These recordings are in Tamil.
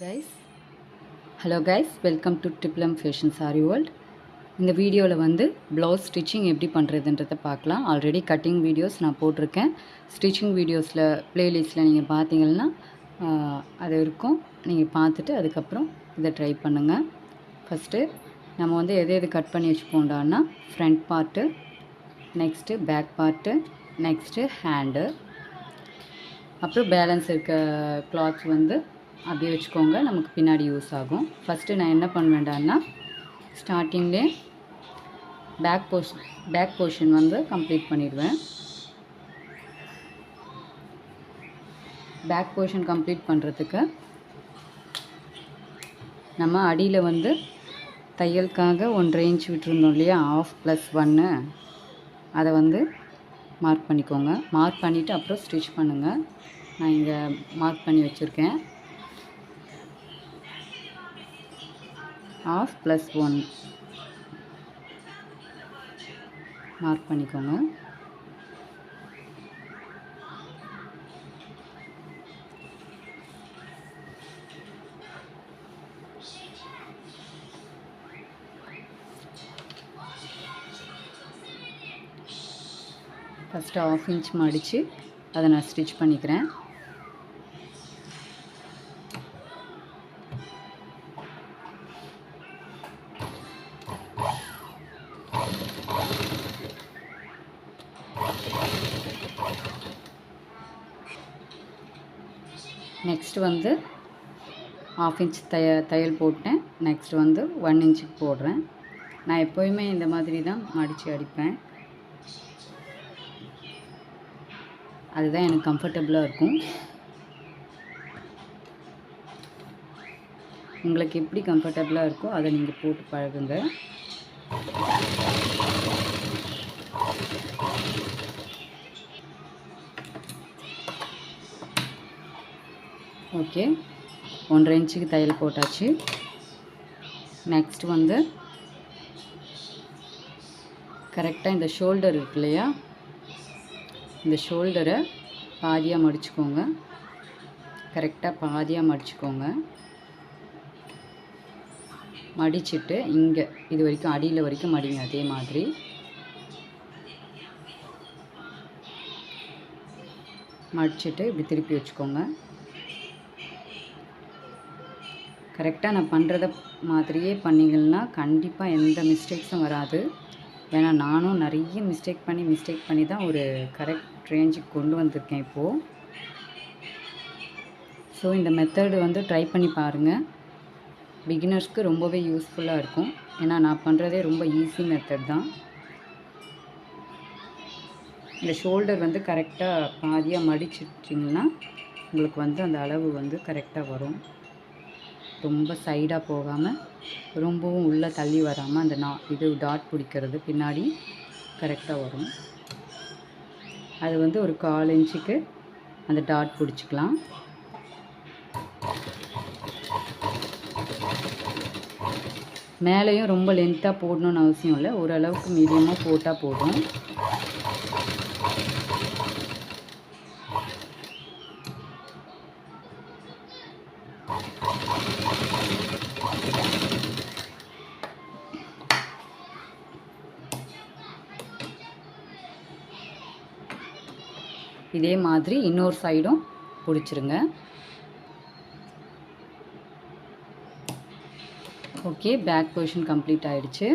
guys hello guys welcome to Triple M Fashion Saree World. இந்த வீடியோவில் வந்து ப்ளவுஸ் ஸ்டிச்சிங் எப்படி பண்ணுறதுன்றதை பார்க்கலாம். ஆல்ரெடி கட்டிங் வீடியோஸ் நான் போட்டிருக்கேன். ஸ்டிச்சிங் வீடியோஸில் ப்ளேலிஸ்ட்டில் நீங்கள் பார்த்தீங்கன்னா அது இருக்கும். நீங்கள் பார்த்துட்டு அதுக்கப்புறம் இதை ட்ரை பண்ணுங்கள். ஃபஸ்ட்டு நம்ம வந்து எது கட் பண்ணி வச்சுப்போண்டான்னா front part, next back part, next hand, அப்புறம் பேலன்ஸ் இருக்க கிளாத்ஸ் வந்து அப்படியே வச்சுக்கோங்க. நமக்கு பின்னாடி யூஸ் ஆகும். ஃபஸ்ட்டு நான் என்ன பண்ண வேண்டாம்னா ஸ்டார்டிங்லேயே பேக் போர்ஷன் வந்து கம்ப்ளீட் பண்ணிடுவேன். பேக் போர்ஷன் கம்ப்ளீட் பண்ணுறதுக்கு நம்ம அடியில் வந்து தையலுக்காக 1.5 இன்ச் விட்டுருந்தோம் இல்லையா, 1/2 + 1 அதை வந்து மார்க் பண்ணிக்கோங்க. மார்க் பண்ணிவிட்டு அப்புறம் ஸ்டிச் பண்ணுங்கள். நான் இங்கே மார்க் பண்ணி வச்சுருக்கேன். 1/2 + 1 மார்க் பண்ணிக்கோங்க. ஃபஸ்ட்டு 1/2 இன்ச் மடித்து அதை நான் ஸ்டிச் பண்ணிக்கிறேன். நெக்ஸ்ட் வந்து 1/2 இன்ச் தையல் போட்டேன். நெக்ஸ்ட் வந்து 1 இன்ச்சுக்கு போடுறேன். நான் எப்போயுமே இந்த மாதிரி தான் மடித்து அடிப்பேன். அதுதான் எனக்கு கம்ஃபர்டபுளாக இருக்கும். உங்களுக்கு எப்படி கம்ஃபர்டபுளாக இருக்கோ அதை நீங்கள் போட்டு பழகுங்க. ஓகே, 1.5 இன்ச்சுக்கு தையல் போட்டாச்சு. நெக்ஸ்ட் வந்து கரெக்டாக இந்த ஷோல்டர் இருக்கு இல்லையா, இந்த ஷோல்டரை பாதியாக மடிச்சுக்கோங்க. கரெக்டாக பாதியாக மடிச்சுக்கோங்க. மடிச்சுட்டு இங்கே இது வரைக்கும் அடியில் வரைக்கும் மடிங்க. அதே மாதிரி மடிச்சுட்டு இப்படி திருப்பி வச்சுக்கோங்க. கரெக்டாக நான் பண்ணுறத மாதிரியே பண்ணிங்கன்னா கண்டிப்பாக எந்த மிஸ்டேக்ஸும் வராது. ஏன்னா நானும் நிறைய மிஸ்டேக் பண்ணி தான் ஒரு கரெக்ட் ரேஞ்சுக்கு கொண்டு வந்திருக்கேன் இப்போது. ஸோ இந்த மெத்தடு வந்து ட்ரை பண்ணி பாருங்கள். பிகினர்ஸ்க்கு ரொம்பவே யூஸ்ஃபுல்லாக இருக்கும். ஏன்னா நான் பண்ணுறதே ரொம்ப ஈஸி மெத்தட் தான். இந்த ஷோல்டர் வந்து கரெக்டாக பாதியாக மடிச்சிட்டிங்கன்னா உங்களுக்கு வந்து அந்த அளவு வந்து கரெக்டாக வரும். ரொம்ப சைடாக போகாமல் ரொம்பவும் உள்ளே தள்ளி வராமல் அந்த இது டாட் பிடிக்கிறது பின்னாடி கரெக்டாக வரும். அது வந்து ஒரு 1/4 இன்ச்சுக்கு அந்த டாட் பிடிச்சிக்கலாம். மேலேயும் ரொம்ப லென்த்தாக போடணுன்னு அவசியம் இல்லை. ஓரளவுக்கு மீடியமாக போட்டால் போதும். இதே மாதிரி இன்னொரு சைடும் பிடிச்சிருங்க. ஓகே, பேக் பொசிஷன் கம்ப்ளீட் ஆகிடுச்சு.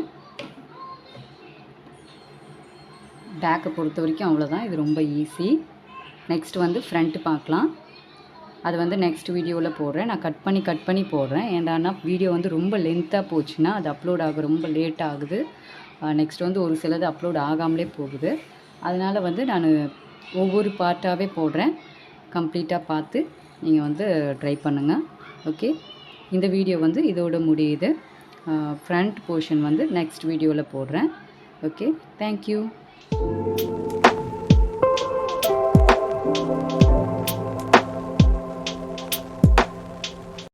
பேக்கை பொறுத்த வரைக்கும் அவ்வளோதான். இது ரொம்ப ஈஸி. நெக்ஸ்ட் வந்து ஃப்ரண்ட்டு பார்க்கலாம். அது வந்து நெக்ஸ்ட் வீடியோவில் போடுறேன். நான் கட் பண்ணி போடுறேன். ஏன்டானா வீடியோ வந்து ரொம்ப லென்த்தாக போச்சுன்னா அது அப்லோட் ஆக ரொம்ப லேட் ஆகுது. நெக்ஸ்ட் வந்து ஒரு சிலது அப்லோட் ஆகாமலே போகுது. அதனால் வந்து நான் ஒவ்வொரு பார்ட்டாகவே போடுறேன். கம்ப்ளீட்டாக பார்த்து நீங்கள் வந்து ட்ரை பண்ணுங்கள். ஓகே, இந்த வீடியோ வந்து இதோட முடியுது. ஃப்ரண்ட் போர்ஷன் வந்து நெக்ஸ்ட் வீடியோவில் போடுறேன். Okay, thank you.